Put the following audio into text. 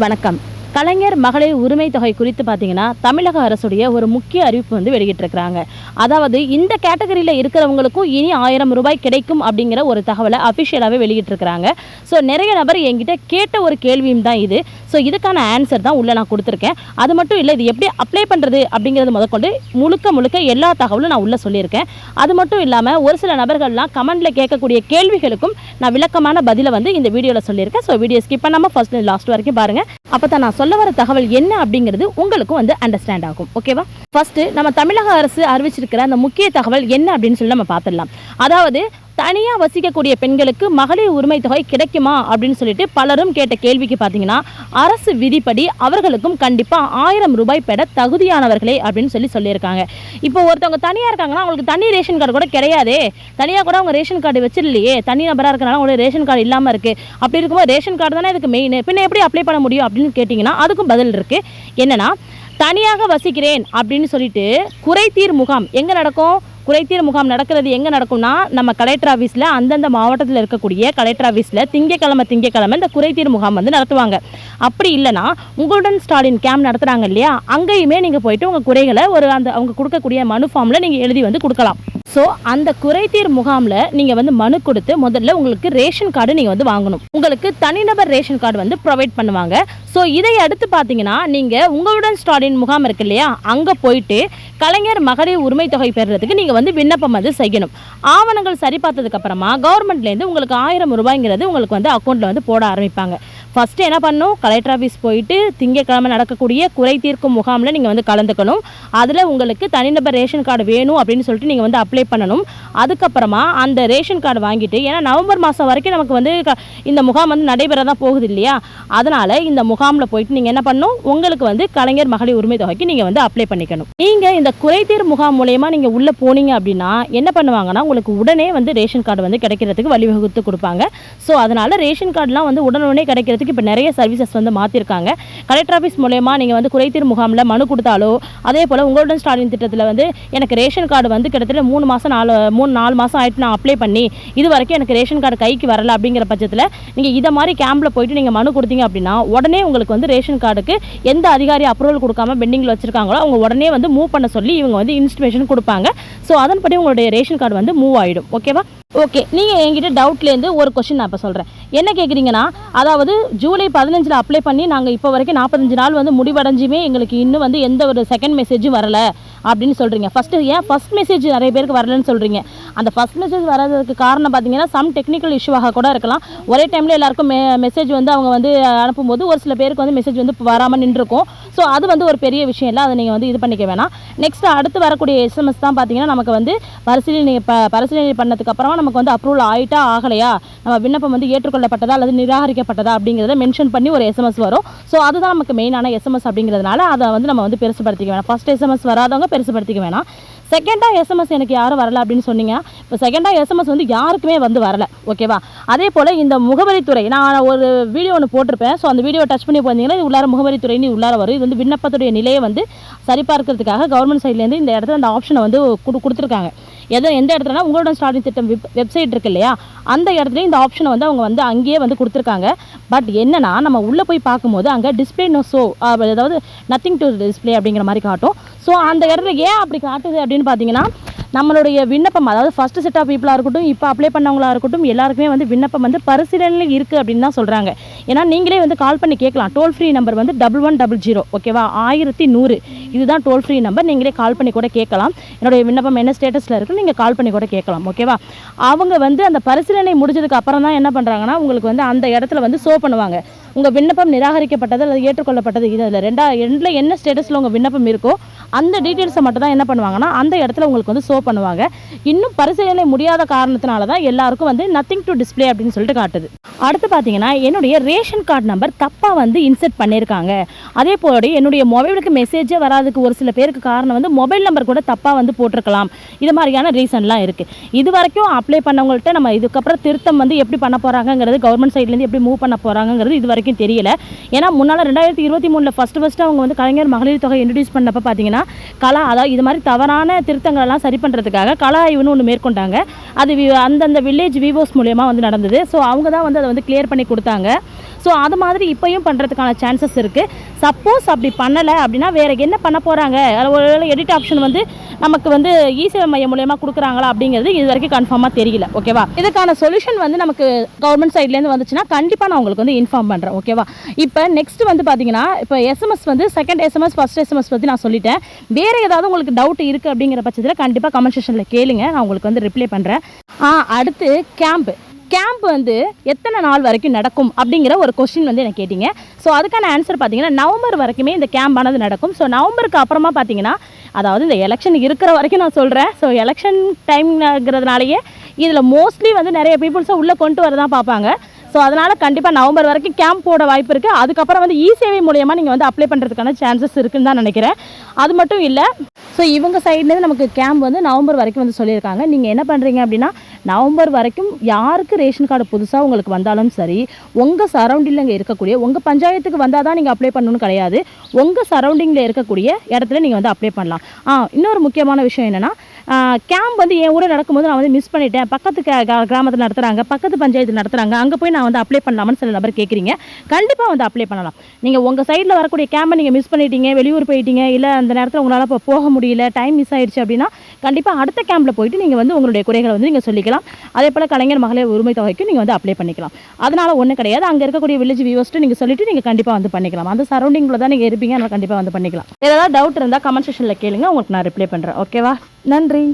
வணக்கம். கலைஞர் மகளிர் உரிமை தொகை குறித்து பார்த்தீங்கன்னா, தமிழக அரசுடைய ஒரு முக்கிய அறிவிப்பு வந்து வெளியிட்டிருக்கிறாங்க. அதாவது இந்த கேட்டகரியில இருக்கிறவங்களுக்கும் இனி ரூ. 1000 கிடைக்கும் அப்படிங்கிற ஒரு தகவலை அஃபிஷியலாவே வெளியிட்டிருக்கிறாங்க. ஸோ நிறைய நபர் என்கிட்ட கேட்ட ஒரு கேள்வியும் தான் இது. ஸோ இதுக்கான ஆன்சர் தான் உள்ள நான் கொடுத்துருக்கேன். அது மட்டும் இல்லை, இது எப்படி அப்ளை பண்ணுறது அப்படிங்கிறது முதற்கொண்டு முழுக்க எல்லா தகவலும் நான் உள்ள சொல்லியிருக்கேன். அது மட்டும் இல்லாமல் ஒரு சில நபர்கள்லாம் கமெண்ட்ல கேட்கக்கூடிய கேள்விகளுக்கும் நான் விளக்கமான பதிலை வந்து இந்த வீடியோவில் சொல்லியிருக்கேன். ஸோ வீடியோ ஸ்கிப் பண்ணாமல் ஃபர்ஸ்ட் லாஸ்ட் வரைக்கும் பாருங்கள். அப்போ தான் நான் சொல்ல வர தகவல் என்ன அப்படிங்கிறது உங்களுக்கும் வந்து அண்டர்ஸ்டாண்ட் ஆகும். ஓகேவா? ஃபர்ஸ்ட் நம்ம தமிழக அரசு அறிவிச்சிருக்கிற அந்த முக்கிய தகவல் என்ன அப்படின்னு சொல்லி நம்ம பார்த்துடலாம். அதாவது தனியாக வசிக்கக்கூடிய பெண்களுக்கு மகளிர் உரிமை தொகை கிடைக்குமா அப்படின்னு சொல்லிட்டு பலரும் கேட்ட கேள்விக்கு பார்த்தீங்கன்னா, அரசு விதிப்படி அவர்களுக்கும் கண்டிப்பாக ரூ. 1000 பெற தகுதியானவர்களே அப்படின்னு சொல்லியிருக்காங்க. இப்போ ஒருத்தவங்க தனியாக இருக்காங்கன்னா அவங்களுக்கு தனி ரேஷன் கார்டு கூட கிடையாதே, தனியாக கூட அவங்க ரேஷன் கார்டு வச்சிடலையே, தனி நபராக இருக்கிறனால அவங்களுக்கு ரேஷன் கார்டு இல்லாமல் இருக்குது. அப்படி இருக்கும்போது ரேஷன் கார்டு தானே இதுக்கு மெயின், பின்ன எப்படி அப்ளை பண்ண முடியும் அப்படின்னு கேட்டிங்கன்னா அதுக்கும் பதில் இருக்குது. என்னென்னா, தனியாக வசிக்கிறேன் அப்படின்னு சொல்லிட்டு குறைதீர் முகாம் எங்கே நடக்கும்? குறைதீர் முகாம் நடக்கிறது எங்கே நடக்கும்னா, நம்ம கலெக்டர் ஆஃபீஸில் அந்தந்த மாவட்டத்தில் இருக்கக்கூடிய கலெக்டர் ஆஃபீஸில் திங்கக்கிழமை இந்த குறைதீர் முகாம் வந்து நடத்துவாங்க. அப்படி இல்லைனா உங்களுடன் ஸ்டாலின் கேம்ப் நடத்துகிறாங்க இல்லையா, அங்கேயுமே நீங்கள் போயிட்டு உங்கள் குறைகளை அவங்க கொடுக்கக்கூடிய மனு ஃபார்மில் நீங்கள் எழுதி வந்து கொடுக்கலாம். ஸோ அந்த குறைதீர் முகாமில் நீங்கள் வந்து மனு கொடுத்து முதல்ல உங்களுக்கு ரேஷன் கார்டு நீங்கள் வந்து வாங்கணும். உங்களுக்கு தனிநபர் ரேஷன் கார்டு வந்து ப்ரொவைட் பண்ணுவாங்க. ஸோ இதை அடுத்து பார்த்தீங்கன்னா, நீங்கள் உங்களுடன் ஸ்டாலின் முகாம் இருக்கு இல்லையா, அங்கே போயிட்டு கலைஞர் மகளிர் உரிமை தொகை பெறுறதுக்கு நீங்கள் வந்து விண்ணப்பம் வந்து செய்யணும். ஆவணங்கள் சரி பார்த்ததுக்கப்புறமா கவர்மெண்ட்லேருந்து உங்களுக்கு ரூ. 1000 உங்களுக்கு வந்து அக்கௌண்ட்டில் வந்து போட ஆரம்பிப்பாங்க. ஃபஸ்ட்டு என்ன பண்ணணும், கலெக்டர் ஆஃபீஸ் போயிட்டு திங்கக்கிழமை நடக்கக்கூடிய குறை தீர்க்கும் முகாமில் நீங்கள் வந்து கலந்துக்கணும். அதில் உங்களுக்கு தனிநபர் ரேஷன் கார்டு வேணும் அப்படின்னு சொல்லிட்டு நீங்கள் வந்து அப்ளை பண்ணணும். அதுக்கப்புறமா அந்த ரேஷன் கார்டு வாங்கிட்டு, ஏன்னா நவம்பர் மாதம் வரைக்கும் நமக்கு வந்து இந்த முகாம் வந்து நடைபெற தான் போகுது இல்லையா, அதனால் இந்த முகாமில் போயிட்டு நீங்கள் என்ன பண்ணணும், உங்களுக்கு வந்து கலைஞர் மகளிர் உரிமை தொகைக்கு நீங்கள் வந்து அப்ளை பண்ணிக்கணும். நீங்கள் இந்த குறைதீர் முகாம் மூலயமா நீங்கள் உள்ளே போனீங்க அப்படின்னா என்ன பண்ணுவாங்கன்னா, உங்களுக்கு உடனே வந்து ரேஷன் கார்டு வந்து கிடைக்கிறதுக்கு வழிவகுத்து கொடுப்பாங்க. ஸோ அதனால் ரேஷன் கார்டுலாம் வந்து உடனே கிடைக்கிறதுக்கு இப்போ நிறைய சர்வீசஸ் வந்து மாற்றிருக்காங்க. கலெக்டர் ஆஃபீஸ் மூலயமா நீங்கள் வந்து குறைதீர் முகாமில் மனு கொடுத்தாலோ, அதே போல் உங்களுடன் ஸ்டாலின் திட்டத்தில் வந்து எனக்கு ரேஷன் கார்டு வந்து கிட்டத்தட்ட 3-4 மாதம் ஆகிட்டு நான் அப்ளை பண்ணி இது வரைக்கும் எனக்கு ரேஷன் கார்டு கைக்கு வரல அப்படிங்கிற பட்சத்தில் நீங்கள் இதை மாதிரி கேம்பில் போயிட்டு நீங்கள் மனு கொடுத்தீங்க அப்படின்னா உடனே உங்களுக்கு வந்து ரேஷன் கார்டுக்கு எந்த அதிகாரி அப்ரூவல் கொடுக்காம பெண்டிங்கில் வச்சுருக்காங்களோ அவங்க உடனே வந்து மூவ் பண்ண சொல்லி இவங்க வந்து இன்ஸ்டிமேஷன் கொடுப்பாங்க. ஸோ அதன்படி உங்களுடைய ரேஷன் கார்டு வந்து மூவ் ஆகிடும். ஓகேவா? ஓகே, நீங்கள் என்கிட்ட டவுட்லேருந்து ஒரு கொஸ்டின் நான் இப்போ சொல்கிறேன். என்ன கேட்குறீங்கன்னா, அதாவது ஜூலை 15 அப்ளை பண்ணி நாங்கள் இப்போ வரைக்கும் 45 நாள் வந்து முடிவடைஞ்சுமே எங்களுக்கு இன்னும் வந்து எந்த ஒரு செகண்ட் மெசேஜும் வரலை அப்படின்னு சொல்கிறீங்க. ஃபஸ்ட் மெசேஜ் நிறைய பேருக்கு வரலன்னு சொல்கிறீங்க. அந்த ஃபஸ்ட் மெசேஜ் வராததுக்கு காரணம் பார்த்தீங்கன்னா சம் டெக்னிக்கல் இஷ்யூவாக கூட இருக்கலாம். ஒரே டைமில் எல்லாருக்கும் மெசேஜ் வந்து அவங்க வந்து அனுப்பும்போது ஒரு சில பேருக்கு வந்து மெசேஜ் வந்து வராமல் நின்றுருக்கும். ஸோ அது வந்து ஒரு பெரிய விஷயம் இல்லை, அதை நீங்கள் வந்து இது பண்ணிக்க வேணாம். நெக்ஸ்ட் அடுத்து வரக்கூடிய எஸ்எம்எஸ் தான் பார்த்தீங்கன்னா நமக்கு வந்து பரிசீலனை பண்ணதுக்கு அப்புறமா நமக்கு வந்து அப்ரூவல் ஆகிட்டா ஆகலையா, நம்ம விண்ணப்பம் வந்து ஏற்றுக்கொள்ளப்பட்டதா அல்லது நிராகரிக்கப்பட்டதா அப்படிங்கிறத மென்ஷன் பண்ணி ஒரு எஸ்எம்எஸ் வரும். ஸோ அதுதான் நமக்கு மெயினான எஸ்எம்எஸ் அப்படிங்கிறதுனால அதை வந்து நம்ம வந்து பெருசுபடுத்திக்க வேணாம். ஃபஸ்ட் எஸ்எம்எஸ் வராதவங்க பெருசுபடுத்திக்க வேணாம். செகண்டாக எஸ்எம்எஸ் எனக்கு யாரும் வரலை அப்படின்னு சொன்னீங்க. இப்போ செகண்டாக எஸ்எம்எஸ் வந்து யாருக்குமே வந்து வரலை. ஓகேவா? அதே போல் இந்த முகவரித்துறை நான் ஒரு வீடியோ ஒன்று போட்டிருப்பேன். ஸோ அந்த வீடியோ டச் பண்ணி போயிருந்தீங்கன்னா இது உள்ளார முகவரித்துறைன்னு உள்ளார வரும். இது வந்து விண்ணப்பத்துடைய நிலையை வந்து சரிபார்க்கறதுக்காக கவர்மெண்ட் சைட்லேருந்து இந்த இடத்துல அந்த ஆப்ஷனை வந்து கொடுத்துருக்காங்க. எந்த இடத்துலனா உங்களுடன் ஸ்டாலின் திட்டம் வெப்சைட் இருக்கு இல்லையா, அந்த இடத்துல இந்த ஆப்ஷனை வந்து அவங்க வந்து அங்கேயே வந்து கொடுத்துருக்காங்க. பட் என்னன்னா, நம்ம உள்ளே போய் பார்க்கும்போது அங்கே டிஸ்பிளே நோ ஷோ, அதாவது நத்திங் டு டிஸ்பிளே அப்படிங்கிற மாதிரி காட்டும். ஸோ அந்த இடத்துல ஏன் அப்படி காட்டுது அப்படின்னு பார்த்தீங்கன்னா, நம்மளுடைய விண்ணப்பம், அதாவது ஃபஸ்ட்டு செட் ஆஃப் பீப்புளாக இருக்கட்டும், இப்போ அப்ளை பண்ணவங்களாக இருக்கட்டும், எல்லாருக்குமே வந்து விண்ணப்பம் வந்து பரிசீலனையில் இருக்குது அப்படின்னு தான் சொல்கிறாங்க. ஏன்னா நீங்களே வந்து கால் பண்ணி கேட்கலாம். டோல் ஃப்ரீ நம்பர் வந்து 1100, ஓகேவா, 1100 இதுதான் டோல் ஃப்ரீ நம்பர். நீங்களே கால் பண்ணி கூட கேட்கலாம். என்னுடைய விண்ணப்பம் என்ன ஸ்டேட்டஸில் இருக்குன்னு நீங்கள் கால் பண்ணி கூட கேட்கலாம். ஓகேவா? அவங்க வந்து அந்த பரிசீலனை முடிஞ்சதுக்கு அப்புறம் தான் என்ன பண்ணுறாங்கன்னா, உங்களுக்கு வந்து அந்த இடத்துல வந்து ஷோ பண்ணுவாங்க உங்கள் விண்ணப்பம் நிராகரிக்கப்பட்டது அல்லது ஏற்றுக்கொள்ளப்பட்டது. இதில் ரெண்டில் என்ன ஸ்டேட்டஸில் உங்கள் விண்ணப்பம் இருக்கோ அந்த டீட்டெயில்ஸை மட்டும் தான் என்ன பண்ணுவாங்கன்னா அந்த இடத்துல உங்களுக்கு வந்து ஷோ பண்ணுவாங்க. இன்னும் பரிசீலனை முடியாத காரணத்தினால தான் எல்லாருக்கும் வந்து நத்திங் டு டிஸ்பிளே அப்படின்னு சொல்லிட்டு காட்டுது. அடுத்து பார்த்தீங்கன்னா, என்னுடைய ரேஷன் கார்டு நம்பர் தப்பாக வந்து இன்செர்ட் பண்ணியிருக்காங்க. அதே போல என்னுடைய மொபைலுக்கு மெசேஜே வராதுக்கு ஒரு சில பேருக்கு காரணம் வந்து மொபைல் நம்பர் கூட தப்பாக வந்து போட்டிருக்கலாம். இது மாதிரியான ரீசன்லாம் இருக்குது. இது வரைக்கும் அப்ளை பண்ணவங்கள்ட்ட நம்ம இதுக்கப்புறம் திருத்தம் வந்து எப்படி பண்ண போகிறாங்கிறது, கவர்மெண்ட் சைட்லேருந்து எப்படி மூவ் பண்ண போகிறாங்கிறது இது வரைக்கும் தெரியல. ஏன்னா முன்னால் 2023 ஃபஸ்ட்டு அவங்க வந்து கலைஞர் மகளிர் தொகை இன்ட்ரடியூஸ் பண்ணப்போ பார்த்தீங்கன்னா அதாவது இது மாதிரி தவறான திருத்தங்களெல்லாம் சரி பண்ணுறதுக்காக கள ஆய்வுன்னு ஒன்று மேற்கொண்டாங்க. அது அந்தந்த வில்லேஜ் விவோஸ் மூலயமா வந்து நடந்தது. ஸோ அவங்க தான் வந்து அதை வந்து கிளியர் பண்ணி கொடுத்தாங்க. ஸோ அது மாதிரி இப்போயும் பண்ணுறதுக்கான சான்சஸ் இருக்குது. சப்போஸ் அப்படி பண்ணலை அப்படின்னா வேறு என்ன பண்ண போகிறாங்க, ஒரு எடிட் ஆப்ஷன் வந்து நமக்கு வந்து இ-சேவை மையம் மூலயமா கொடுக்குறாங்களா அப்படிங்கிறது இது வரைக்கும் கன்ஃபார்மாக தெரியல. ஓகேவா? இதுக்கான சொல்யூஷன் வந்து நமக்கு கவர்மெண்ட் சைட்லேருந்து வந்துச்சுன்னா கண்டிப்பாக நான் உங்களுக்கு வந்து இன்ஃபார்ம் பண்ணுறேன். ஓகேவா? இப்போ நெக்ஸ்ட் வந்து பார்த்தீங்கன்னா இப்போ எஸ்எம்எஸ் வந்து செகண்ட் எஸ்எம்எஸ் ஃபஸ்ட் எஸ்எம்எஸ் பற்றி நான் சொல்லிட்டேன். வேறு ஏதாவது உங்களுக்கு டவுட் இருக்குது அப்படிங்கிற பட்சத்தில் கண்டிப்பாக கமெண்ட் செக்ஷனில் கேளுங்க, நான் உங்களுக்கு வந்து ரிப்ளை பண்ணுறேன். அடுத்து கேம்ப் வந்து எத்தனை நாள் வரைக்கும் நடக்கும் அப்படிங்கிற ஒரு கொஸ்டின் வந்து எனக்கு கேட்டிங்க. ஸோ அதுக்கான ஆன்சர் பார்த்தீங்கன்னா நவம்பர் வரைக்குமே இந்த கேம்பானது நடக்கும். ஸோ நவம்பருக்கு அப்புறமா பார்த்தீங்கன்னா, அதாவது இந்த எலெக்ஷன் இருக்கிற வரைக்கும் நான் சொல்கிறேன். ஸோ எலெக்ஷன் டைம்ங்கிறதுனாலேயே இதில் மோஸ்ட்லி வந்து நிறைய பீப்புள்ஸை உள்ளே கொண்டு வர தான் பார்ப்பாங்க. ஸோ அதனால் கண்டிப்பாக நவம்பர் வரைக்கும் கேம்ப் போட வாய்ப்பு இருக்குது. அதுக்கப்புறம் வந்து இ-சேவை மூலயமா நீங்கள் வந்து அப்ளை பண்ணுறதுக்கான சான்சஸ் இருக்குன்னு தான் நினைக்கிறேன். அது மட்டும் இல்லை, ஸோ இவங்க சைட்லேருந்து நமக்கு கேம்ப் வந்து நவம்பர் வரைக்கும் வந்து சொல்லியிருக்காங்க. நீங்கள் என்ன பண்ணுறீங்க அப்படின்னா, நவம்பர் வரைக்கும் யாருக்கு ரேஷன் கார்டு புதுசாக உங்களுக்கு வந்தாலும் சரி, உங்கள் சரௌண்டிங்கில் இங்கே இருக்கக்கூடிய உங்கள் பஞ்சாயத்துக்கு வந்தால் தான் நீங்கள் அப்ளை பண்ணணும்னு கிடையாது. உங்கள் சரௌண்டிங்கில் இருக்கக்கூடிய இடத்துல நீங்கள் வந்து அப்ளை பண்ணலாம். இன்னொரு முக்கியமான விஷயம் என்னென்னா, கேம்ப் வந்து என் ஊரில் நடக்கும்போது நான் வந்து மிஸ் பண்ணிட்டேன், பக்கத்து கிராமத்தில் நடத்துகிறாங்க, பக்கத்து பஞ்சாயத்து நடத்துகிறாங்க, அங்கே போய் நான் வந்து அப்ளை பண்ணலாம்னு சில நபர் கேட்குறீங்க. கண்டிப்பாக வந்து அப்ளை பண்ணலாம். நீங்கள் உங்கள் சைடில் வரக்கூடிய கேம்பை நீங்கள் மிஸ் பண்ணிட்டீங்க, வெளியூர் போயிட்டீங்க, இல்லை அந்த நேரத்தில் உங்களால் இப்போ போக முடியல, டைம் மிஸ் ஆயிடுச்சு அப்படின்னா கண்டிப்பாக அடுத்த கேம்பில் போயிட்டு நீங்கள் வந்து உங்களுடைய குறைகளை வந்து நீங்கள் சொல்லிக்கலாம். அதே போல் கலைஞர் மகளிர் உரிமை தொகைக்கு நீங்கள் வந்து அப்ளை பண்ணிக்கலாம். அதனால் ஒன்றும் கிடையாது. அங்கே இருக்கக்கூடிய வில்லேஜ் வியூவர்ஸ்ட்டு நீங்கள் சொல்லிவிட்டு நீங்கள் கண்டிப்பாக வந்து பண்ணிக்கலாம். அந்த சரௌண்டிங்கில் தான் நீங்கள் இருப்பீங்க, அதனால் கண்டிப்பாக வந்து பண்ணிக்கலாம். ஏதாவது டவுட் இருந்தால் கமெண்ட் செக்ஷனில் கேளுங்க, உங்களுக்கு நான் ரிப்ளை பண்ணுறேன். ஓகேவா? நன்றி.